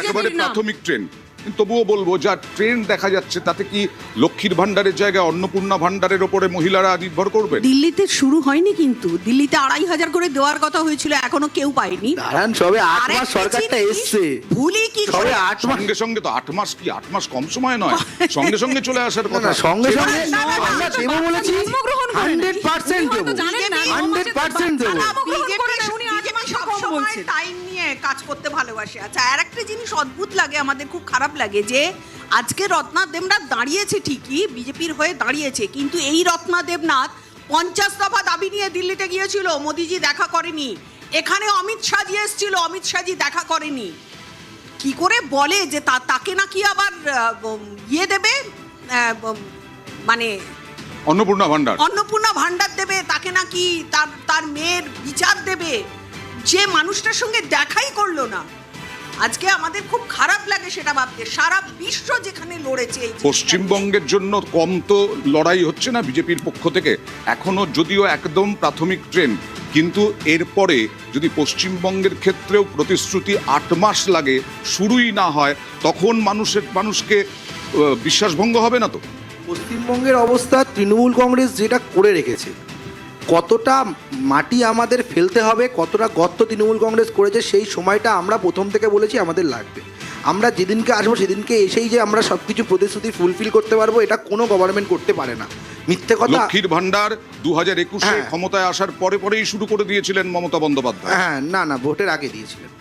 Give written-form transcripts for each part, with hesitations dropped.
একেবারে প্রাথমিক ট্রেন, তবুও বলবো যা ট্রেন দেখা যাচ্ছে তাতে কি লক্ষ্মীর ভান্ডারের জায়গায় অন্নপূর্ণা ভান্ডারের ওপরে মহিলারা নির্ভর করবেন? দিল্লিতে শুরু হয়নি, কিন্তু দিল্লিতে 2,500 করে দেওয়ার কথা হয়েছিল, এখনো কেউ পায়নি। দাঁড়ান, সবে 8 মাস সরকারটা এসছে, ভুলি কি সবে 8 মাস। সঙ্গে সঙ্গে তো 8 মাস, কি 8 মাস কম সময় নয়, সঙ্গে সঙ্গে চলে আসার কথা। সঙ্গে সঙ্গে আমরা দেবো বলেছি, জন্মগ্রহণ করেন। 100% দেবো, 100% দেবো। টাইম নিয়ে কাজ করতে ভালোবাসে। আচ্ছা, আর একটা জিনিস অদ্ভুত লাগে, আমাদের খুব খারাপ লাগে যে আজকে রত্না দেবনাথ দাঁড়িয়েছে ঠিকই, বিজেপির হয়ে দাঁড়িয়েছে, কিন্তু এই রত্না দেবনাথ 50 দফা দাবি নিয়ে দিল্লিতে গিয়েছিল, মোদিজি দেখা করেনি। এখানে অমিত শাহজি এসেছিল, অমিত শাহজি দেখা করেনি। কি করে বলে যে তাকে নাকি আবার ইয়ে দেবে, মানে অন্নপূর্ণা ভান্ডার দেবে, তাকে নাকি তার মেয়ের বিচার দেবে, যে মানুষটার সঙ্গে দেখাই করলো না। আজকে আমাদের খুব খারাপ লাগে সেটা ভাবতে। সারা বিশ্ব যেখানে লড়েছে, পশ্চিমবঙ্গের জন্য কম তো লড়াই হচ্ছে না বিজেপির পক্ষ থেকে এখনো, যদিও একদম প্রাথমিক ট্রেন, কিন্তু এরপরে যদি পশ্চিমবঙ্গের ক্ষেত্রেও প্রতিশ্রুতি 8 মাস লাগে, শুরুই না হয়, তখন মানুষকে বিশ্বাসভঙ্গ হবে না তো? পশ্চিমবঙ্গের অবস্থা তৃণমূল কংগ্রেস যেটা করে রেখেছে, কতটা মাটি আমাদের ফেলতে হবে, কতটা গর্ত তৃণমূল কংগ্রেস করেছে, সেই সময়টা আমরা প্রথম থেকে বলেছি আমাদের লাগবে। আমরা যেদিনকে আসবো সেদিনকে এসেই যে আমরা সব কিছু প্রতিশ্রুতি ফুলফিল করতে পারবো, এটা কোনো গভর্নমেন্ট করতে পারে না। মিথ্যে কথা। লক্ষ্মীর ভান্ডার 2021-এ ক্ষমতায় আসার পরেই শুরু করে দিয়েছিলেন মমতা বন্দ্যোপাধ্যায়। হ্যাঁ, না, ভোটের আগে দিয়েছিলেন।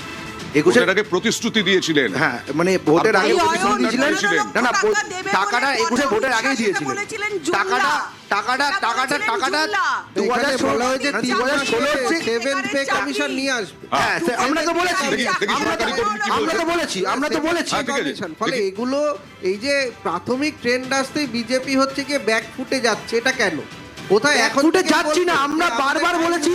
21-এর আগে প্রতিশ্রুতি দিয়েছিলেন। হ্যাঁ, মানে ভোটের আগে প্রতিশ্রুতি দিয়েছিলেন। না, টাকাটা 21-এ ভোটের আগেই দিয়েছিলেন। টাকাটা 2016 হয়েছে, 2016 সেভেন্থ পে কমিশন নিয়ে আসবে। হ্যাঁ, আমরা তো বলেছি। ফলে এগুলো, এই যে প্রাথমিক ট্রেন রাস্তায় বিজেপি হচ্ছে কি ব্যাক ফুটে যাচ্ছে, এটা কেন? কোথায় এখন ফুটে যাচ্ছি না, আমরা বারবার বলেছি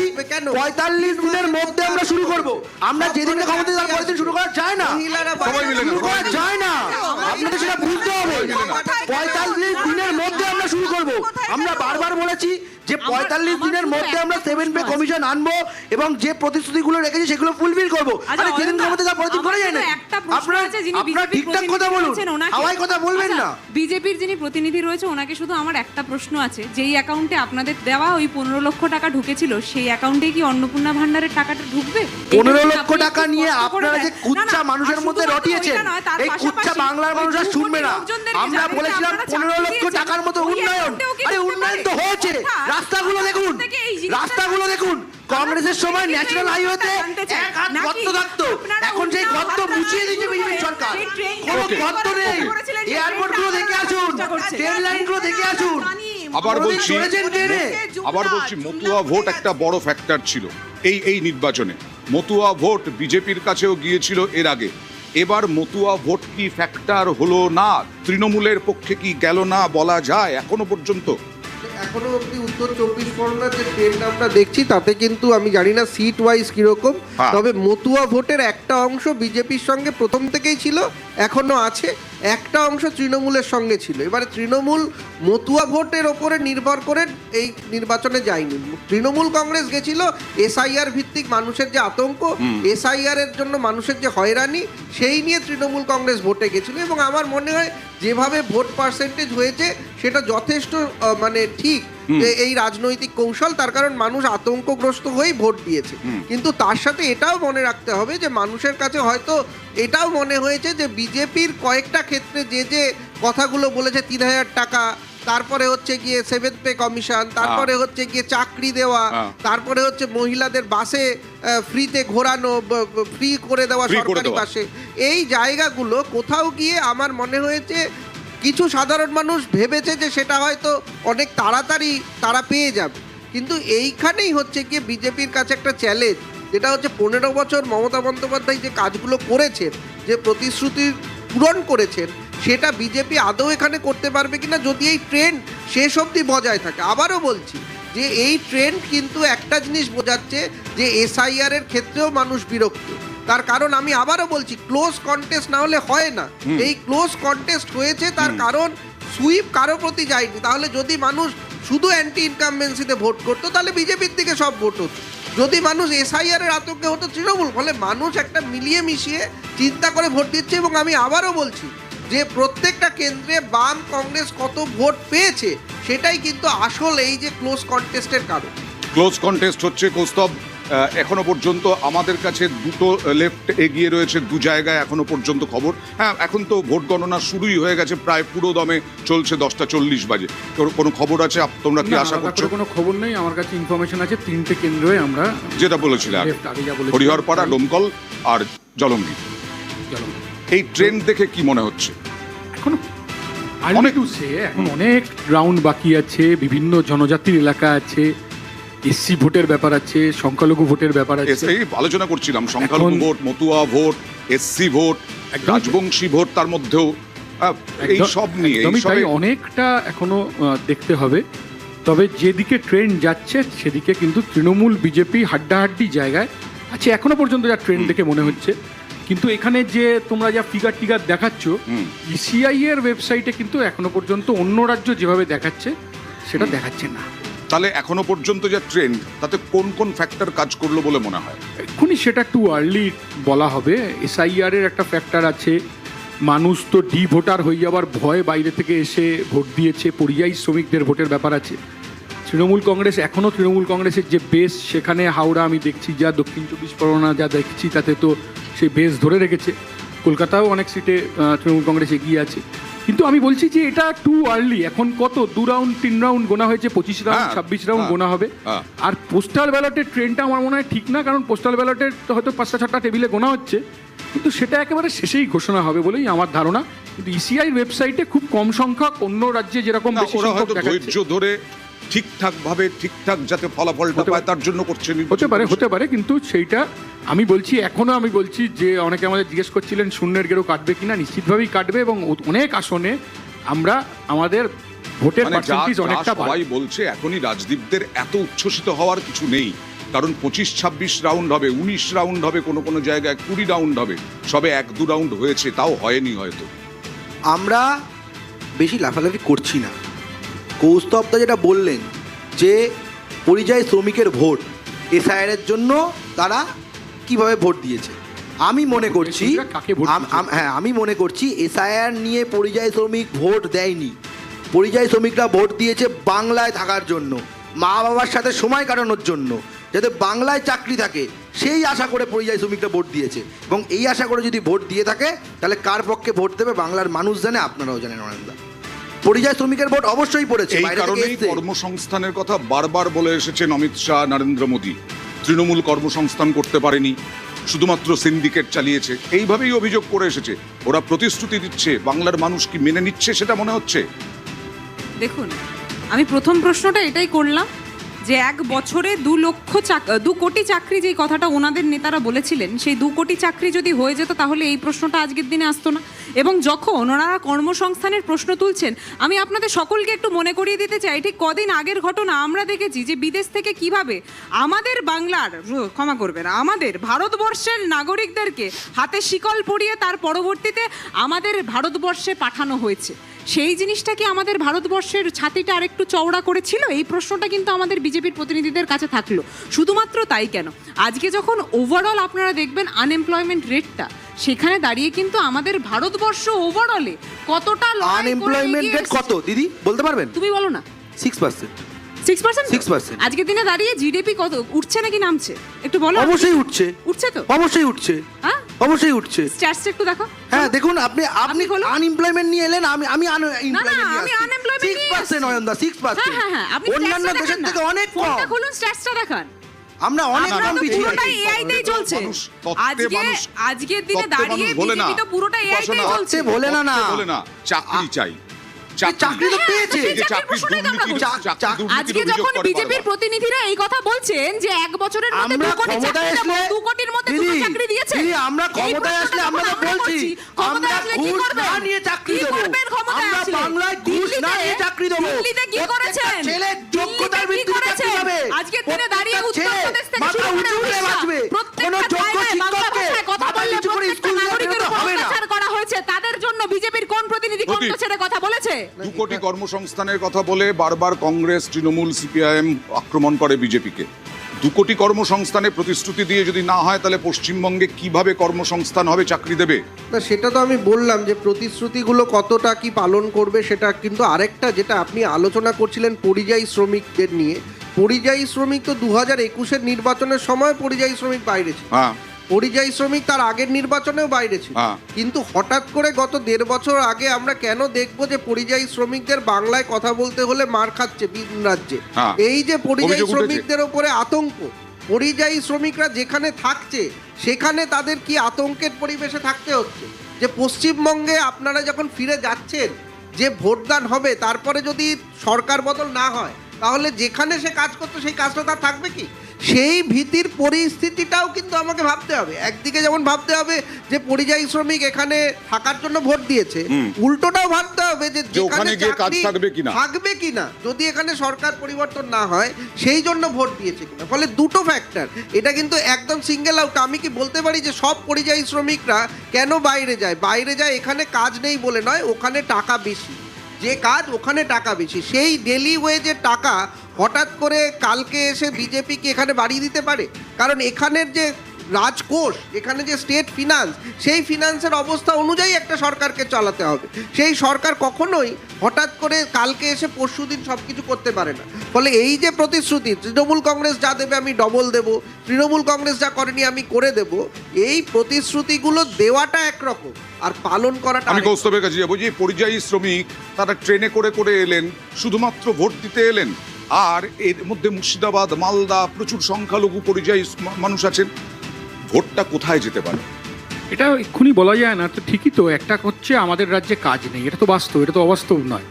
45 দিনের মধ্যে আমরা শুরু করব। আমরা যেদিন ক্ষমতা তার পরের দিন শুরু করা যায় না, শুরু করা যায় না, আপনাদের সেটা বুঝতে হবে। 45 দিনের মধ্যে আমরা শুরু করব। আমরা বারবার বলেছি যে 45 দিনের মধ্যে আমরা 7 পে কমিশন আনবো এবং যে প্রতিশ্রুতিগুলো রেখেছি সেগুলো ফুলফিল করবো। আরে যেদিন ক্ষমতা তার পরের দিন করা যায় না। আপনারা ঠিকঠাক কথা বলুন, হাওয়াই কথা বলবেন না। বিজেপির যিনি প্রতিনিধি রয়েছে, ওনাকে শুধু আমার একটা প্রশ্ন আছে, যেই অ্যাকাউন্টে আপনাদের দেওয়া ওই 15 লক্ষ টাকা ঢুকেছিল, সেই অ্যাকাউন্টে কি অন্নপূর্ণা ভান্ডারের টাকাটা ঢুকবে? 15 লক্ষ টাকা নিয়ে আপনারা যে কুচ্চা মানুষের মধ্যে রটিয়েছেন, এই কুচ্চা বাংলার মানুষ আর শুনবে না। আমরা বলেছিলাম 15 লক্ষ টাকার মতো উন্নয়ন, আরে উন্নয়ন তো হয়েছে। রাস্তাগুলো দেখুন, কংগ্রেসের সময় ন্যাশনাল হাইওয়েতে এক হাত গর্ত থাকতো, এখন সেই গর্ত মুছিয়ে দিয়েছে বিজেপি সরকার। কোনো গর্ত নেই। এয়ারপোর্ট গুলো দেখে আসুন, ট্রেন লাইন গুলো দেখে আসুন। আবার বলছি মতুয়া ভোট একটা বড় ফ্যাক্টর ছিল এই নির্বাচনে। মতুয়া ভোট বিজেপির কাছেও গিয়েছিল এর আগে। এবার মতুয়া ভোট কি ফ্যাক্টর হলো না? তৃণমূলের পক্ষে কি গেল না বলা যায় এখনো পর্যন্ত? এখনো অব্দি উত্তর 24 পরগনার যে ট্রেন্ড আমরা দেখছি, তাতে কিন্তু আমি জানি না সিট ওয়াইজ কিরকম, তবে মতুয়া ভোটের একটা অংশ বিজেপির সঙ্গে প্রথম থেকেই ছিল, এখনো আছে। একটা অংশ তৃণমূলের সঙ্গে ছিল। এবারে তৃণমূল মতুয়া ভোটের ওপরে নির্ভর করে এই নির্বাচনে যায়নি। তৃণমূল কংগ্রেস গেছিল এসআইআর ভিত্তিক মানুষের যে আতঙ্ক, এসআইআর এর জন্য মানুষের যে হয়রানি, সেই নিয়ে তৃণমূল কংগ্রেস ভোটে গেছিল। এবং আমার মনে হয় যেভাবে ভোট পার্সেন্টেজ হয়েছে সেটা যথেষ্ট মানে ঠিক এই রাজনৈতিক কৌশল, তার কারণ মানুষ আতঙ্কগ্রস্ত হয়েই ভোট দিয়েছে। কিন্তু তার সাথে এটাও মনে রাখতে হবে যে মানুষের কাছে হয়তো এটাও মনে হয়েছে যে বিজেপির কয়েকটা ক্ষেত্রে যে কথাগুলো বলেছে, 3,000 টাকা, তারপরে হচ্ছে গিয়ে 7th পে কমিশন, তারপরে হচ্ছে গিয়ে চাকরি দেওয়া, তারপরে হচ্ছে মহিলাদের বাসে ফ্রিতে ঘোরানো, ফ্রি করে দেওয়া সরকারি বাসে, এই জায়গাগুলো কোথাও গিয়ে আমার মনে হয়েছে কিছু সাধারণ মানুষ ভেবেছে যে সেটা হয়তো অনেক তাড়াতাড়ি তারা পেয়ে যাবে। কিন্তু এইখানেই হচ্ছে গিয়ে বিজেপির কাছে একটা চ্যালেঞ্জ, যেটা হচ্ছে 15 বছর মমতা বন্দ্যোপাধ্যায় যে কাজগুলো করেছেন, যে প্রতিশ্রুতি পূরণ করেছেন, সেটা বিজেপি আদৌ এখানে করতে পারবে কিনা, যদি এই ট্রেন্ড শেষ অবধি বজায় থাকে। আবারও বলছি যে এই ট্রেন্ড কিন্তু একটা জিনিস বোঝাচ্ছে যে এসআইআর এর ক্ষেত্রেও মানুষ বিরক্ত। তার কারণ আমি আবারও বলছি, ক্লোজ কন্টেস্ট না হলে হয় না। এই ক্লোজ কন্টেস্ট হয়েছে, তার কারণ সুইপ কারো প্রতি যায়নি। তাহলে যদি মানুষ শুধু অ্যান্টি ইনকামবেন্সিতে ভোট করতো, তাহলে বিজেপির দিকে সব ভোট হতো। যদি মানুষ এসআইআর এর আতঙ্কে হতো তৃণমূল, ফলে মানুষ একটা মিলিয়ে মিশিয়ে চিন্তা করে ভোট দিচ্ছে। এবং আমি আবারও বলছি যে প্রত্যেকটা কেন্দ্রে বাম কংগ্রেস কত ভোট পেয়েছে সেটাই কিন্তু আসল এই যে ক্লোজ কন্টেস্টের কারণ। ক্লোজ কন্টেস্ট হচ্ছে কৌস্তব। এখনো পর্যন্ত আমাদের কাছে দুটো লেফট এগিয়ে রয়েছে দু জায়গায় এখনো পর্যন্ত খবর। হ্যাঁ, এখন তো ভোট গণনা শুরুই হয়ে গেছে, প্রায় পুরো দমে চলছে, 10:40 বাজে। তোর কোনো খবর আছে? তোমরা কি না, আশা আলাদা করছো? করে কোনো খবর নেই, আমার কাছে ইনফরমেশন আছে 3টে কেন্দ্রে আমরা যেটা বলেছিলে আগে, left আগে যা বলেছিলাম। হরিহরপাড়া, ডোমকল আর জলঙ্গি। চলো। এই ট্রেন্ড দেখে কি মনে হচ্ছে? এখন অনেক এখন অনেক রাউন্ড বাকি আছে, বিভিন্ন জনজাতির এলাকা আছে, এসসি ভোটের ব্যাপার আছে, সংখ্যালঘু ভোটের ব্যাপার আছে। এই আলোচনা করছিলাম, সংখ্যালঘু vote, Matua vote, SC vote, Rajbanshi vote, তার মধ্যেও এই সব নিয়ে একদমই তাই, অনেকটা এখনো দেখতে হবে। তবে যেদিকে ট্রেন্ড যাচ্ছে সেদিকে কিন্তু তৃণমূল বিজেপি হাড্ডাহাড্ডি জায়গায় আছে এখনো পর্যন্ত, যা ট্রেন্ড দেখে মনে হচ্ছে। কিন্তু এখানে যে তোমরা যা ফিগার টিগার দেখাচ্ছ, ইসিআই এর ওয়েবসাইটে কিন্তু এখনো পর্যন্ত অন্য রাজ্য যেভাবে দেখাচ্ছে সেটা দেখাচ্ছে না। তাহলে এখনো পর্যন্ত যা ট্রেন্ড, তাতে কোন কোন ফ্যাক্টর কাজ করলো বলে মনে হয়? এক্ষুনি সেটা টু আর্লি বলা হবে। এসআইআর এর একটা ফ্যাক্টর আছে, মানুষ তো ডি ভোটার হয়ে যাবার ভয় বাইরে থেকে এসে ভোট দিয়েছে, পরিযায়ী শ্রমিকদের ভোটের ব্যাপার আছে। তৃণমূল কংগ্রেস এখনও তৃণমূল কংগ্রেসের যে বেস, সেখানে হাওড়া আমি দেখছি, যা দক্ষিণ 24 পরগনা যা দেখছি, তাতে তো সেই বেস ধরে রেখেছে। কলকাতাও অনেক সিটে তৃণমূল কংগ্রেস এগিয়ে আছে। কিন্তু আমি বলছি যে এটা টু আর্লি। এখন কত 2 রাউন্ড 3 রাউন্ড গোনা হয়েছে, 25 রাউন্ড 26 রাউন্ড গোনা হবে। আর পোস্টাল ব্যালটের ট্রেনটা আমার মনে হয় ঠিক না, কারণ পোস্টাল ব্যালটের হয়তো 5টা-6টা টেবিলে গোনা হচ্ছে, কিন্তু সেটা একেবারে শেষেই ঘোষণা হবে বলেই আমার ধারণা। কিন্তু ইসিআই ওয়েবসাইটে খুব কম সংখ্যক, অন্য রাজ্যে যেরকম বেশি ওরা সংখ্যক হয়তো দেখাচ্ছে। ধৈর্য ধরে ঠিকঠাক ভাবে ঠিকঠাক যাতে ফলাফলটা পায় তার জন্য করছে। হতে পারে, কিন্তু সেইটা আমি বলছি, এখনো আমি বলছি যে অনেকে আমাদের জিজ্ঞেস করছিলেন শূন্যের গেরো কাটবে কিনা, নিশ্চিতভাবেই কাটবে। এবং অনেক আসনে আমরা আমাদের ভোটের পার্সেন্টেজ অনেকটা সবাই বলছে এখনই রাজদীপদের এত উচ্ছ্বসিত হওয়ার কিছু নেই, কারণ 25-26 রাউন্ড হবে, 19 রাউন্ড হবে, কোনো কোনো জায়গায় 20 রাউন্ড হবে, সবে 1-2 রাউন্ড হয়েছে, তাও হয়নি হয়তো। আমরা বেশি লাফালাফি করছি না। কৌস্তবদা যেটা বললেন যে পরিযায়ী শ্রমিকের ভোট, এসআইআর জন্য তারা কিভাবে ভোট দিয়েছে, আমি মনে করছি আমি মনে করছি এসআইআর নিয়ে পরিযায়ী শ্রমিক ভোট দেয়নি। পরিযায়ী শ্রমিকরা ভোট দিয়েছে বাংলায় থাকার জন্য, মা বাবার সাথে সময় কাটানোর জন্য, যাতে বাংলায় চাকরি থাকে, সেই আশা করে পরিযায়ী শ্রমিকরা ভোট দিয়েছে। এবং এই আশা করে যদি ভোট দিয়ে থাকে, তাহলে কার পক্ষে ভোট দেবে বাংলার মানুষ জানে, আপনারাও জানেন। অনেকদা পরিযায়ী শ্রমিকের ভোট অবশ্যই পড়েছে। এই কারণেই কর্মসংস্থানের কথা বারবার বলে এসেছেন অমিত শাহ, নরেন্দ্র মোদী। তৃণমূল কর্মসংস্থান করতে পারেনি, শুধুমাত্র সিন্ডিকেট চালিয়েছে, এইভাবেই অভিযোগ করে এসেছে। ওরা প্রতিশ্রুতি দিচ্ছে, বাংলার মানুষ কি মেনে নিচ্ছে সেটা মনে হচ্ছে? দেখুন, আমি প্রথম প্রশ্নটা এটাই করলাম যে 1 বছরে 2 কোটি চাকরি, যেই কথাটা ওনাদের নেতারা বলেছিলেন, সেই 2 কোটি চাকরি যদি হয়ে যেত তাহলে এই প্রশ্নটা আজকের দিনে আসতো না। এবং যখন ওনারা কর্মসংস্থানের প্রশ্ন তুলছেন, আমি আপনাদের সকলকে একটু মনে করিয়ে দিতে চাই, ঠিক কদিন আগের ঘটনা আমরা দেখেছি যে বিদেশ থেকে কিভাবে আমাদের বাংলার, ক্ষমা করবেন, আমাদের ভারতবর্ষের নাগরিকদেরকে হাতে শিকল পরিয়ে তার পরবর্তীতে আমাদের ভারতবর্ষে পাঠানো হয়েছে। সেই জিনিসটা কি আমাদের ভারতবর্ষের ছাতিটা আরেকটু চওড়া করেছিল? এই প্রশ্নটা কিন্তু আমাদের বিজেপির প্রতিনিধিদের কাছে থাকলো। শুধুমাত্র তাই কেন, আজকে যখন ওভারঅল আপনারা দেখবেন আনএমপ্লয়মেন্ট রেটটা, সেখানে দাঁড়িয়ে কিন্তু আমাদের ভারতবর্ষ ওভারঅলে কতটা আনএমপ্লয়মেন্ট রেট কত দিদি বলতে পারবেন? তুমি বলো না। 6%। 6%? আজকের দিনে দাঁড়িয়ে জিডিপি কত উঠছে নাকি নামছে একটু বলো। অবশ্যই উঠছে। উঠছে তো? অবশ্যই উঠছে। হ্যাঁ, অবশ্যই উঠছে। স্ট্যাটস একটু দেখো। হ্যাঁ দেখুন, আপনি আনএমপ্লয়মেন্ট নিয়ে এলেন, আমি আনএমপ্লয়মেন্ট 6% অয়ন্দা, 6%। হ্যাঁ, আপনি অন্যান্য দেশের থেকে অনেক কম। ফোনটা খুলুন, স্ট্যাটসটা দেখান। আমরা অনেক কম পিছিয়ে আছি। পুরোটাই এআইতেই চলছে। আজকের দিনে দাঁড়িয়ে বিজেপি তো পুরোটা এআইতেই চলছে। বলে না চাকরি চাই, চাকরি তো পেয়েছে। আজকে যখন বিজেপির প্রতিনিধিরা এই কথা বলছেন যে 1 বছরের মধ্যে 2 কোটির মধ্যে 2 চাকরি দিয়েছে, আমরা ক্ষমতায় আসলে আমরা তো বলছি আমরা ঘুষ না নিয়ে চাকরি দেব, আমরা বাংলায় ঘুষ না নিয়ে চাকরি দেব। দিল্লিতে কি করেছেন? ছেলে যোগ্যতার ভিত্তিতে চাকরি পাবে। আজকের দিনে দাঁড়িয়ে উত্তরপ্রদেশ থেকে মাথা উঁচু করে বাঁচবে। কোন যোগ্য শিক্ষককে মাথা নিচু করে স্কুল নাগরিকের উপর অত্যাচার করা হয়েছে, তাদের জন্য বিজেপির কোন প্রতিনিধি কণ্ঠ ছেড়ে কথা বলেছে? 2 কোটি কর্মসংস্থানের কথা বলে বারবার কংগ্রেস, তৃণমূল, সিপিআইএম আক্রমণ করে বিজেপিকে। 2 কোটি কর্মসংস্থানের প্রতিশ্রুতি দিয়ে যদি না হয়, তাহলে পশ্চিমবঙ্গে কিভাবে কর্মসংস্থান হবে, চাকরি দেবে? না, সেটা তো আমি বললাম যে প্রতিশ্রুতিগুলো কতটা কি পালন করবে সেটা, কিন্তু আরেকটা যেটা আপনি আলোচনা করছিলেন পরিযায়ী শ্রমিকদের নিয়ে, পরিযায়ী শ্রমিক তো 2021-এর নির্বাচনের সময় পরিযায়ী শ্রমিক বাইরে ছিল, হ্যাঁ, পরিযায়ী শ্রমিক তার আগের নির্বাচনেও বাইরে ছিল, হ্যাঁ। কিন্তু হঠাৎ করে গত 1.5 বছর আগে আমরা কেন দেখবো যে পরিযায়ী শ্রমিকদের বাংলায় কথা বলতে হলে মার খাচ্ছে বিভিন্ন রাজ্যে? হ্যাঁ। এই যে পরিযায়ী অভিযোগ উঠেছে। শ্রমিকদের ওপরে আতঙ্ক, পরিযায়ী শ্রমিকরা যেখানে থাকছে সেখানে তাদের কি আতঙ্কের পরিবেশে থাকতে হচ্ছে যে পশ্চিমবঙ্গে আপনারা যখন ফিরে যাচ্ছেন, যে ভোটদান হবে তারপরে যদি সরকার বদল না হয়, তাহলে যেখানে সে কাজ করতো সেই কাজটা তার থাকবে কি? সেই ভীতির পরিস্থিতিটাও কিন্তু আমাকে ভাবতে হবে। একদিকে যেমন ভাবতে হবে যে পরিযায়ী শ্রমিক এখানে থাকার জন্য ভোট দিয়েছে, উল্টোটাও ভাবতে হবে যে ওখানে গিয়ে কাজ থাকবে কিনা, যদি এখানে সরকার পরিবর্তন না হয় সেই জন্য ভোট দিয়েছে কিনা। ফলে দুটো ফ্যাক্টর, এটা কিন্তু একদম সিঙ্গেল আউট। আমি কি বলতে পারি যে সব পরিযায়ী শ্রমিকরা কেন বাইরে যায়? বাইরে যায় এখানে কাজ নেই বলে নয়, ওখানে টাকা বেশি, যে কাজ ওখানে টাকা বেশি। সেই ডেলি ওয়েজের টাকা হঠাৎ করে কালকে এসে বিজেপি কি এখানে বাড়িয়ে দিতে পারে? কারণ এখানের যে রাজকোষ, এখানে যে স্টেট ফিনান্স, সেই ফিনান্সের অবস্থা অনুযায়ী একটা সরকারকে চালাতে হবে। সেই সরকার কখনোই হঠাৎ করে কালকে এসে পরশুদিন সব কিছু করতে পারে না। ফলে এই যে প্রতিশ্রুতি, তৃণমূল কংগ্রেস যা দেবে আমি ডবল দেব, তৃণমূল কংগ্রেস যা করেনি আমি করে দেব, এই প্রতিশ্রুতিগুলো দেওয়াটা একরকম আর পালন করাটা আমি আরেক। কৌস্তবের কাছে যাবো যে পরিযায়ী শ্রমিক তারা ট্রেনে করে করে এলেন, শুধুমাত্র ভোট দিতে এলেন, আর এর মধ্যে মুর্শিদাবাদ, মালদা প্রচুর সংখ্যালঘু পরিযায়ী মানুষ আছেন। ভোটটা কোথায় যেতে পারে? এটা এক্ষুনি বলা যায় না। তো ঠিকই তো, একটা হচ্ছে আমাদের রাজ্যে কাজ নেই, এটা তো বাস্তব, এটা তো অবাস্তব নয়।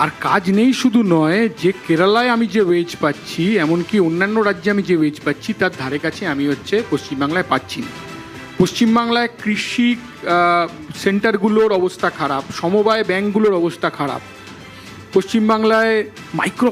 আর কাজ নেই শুধু নয়, যে কেরালায় আমি যে ওয়েজ পাচ্ছি, এমনকি অন্যান্য রাজ্যে আমি যে ওয়েজ পাচ্ছি, তার ধারে কাছে আমি হচ্ছে পশ্চিমবাংলায় পাচ্ছি না। পশ্চিমবাংলায় কৃষি সেন্টারগুলোর অবস্থা খারাপ, সমবায় ব্যাংকগুলোর অবস্থা খারাপ, পশ্চিমবাংলায় মাইক্রো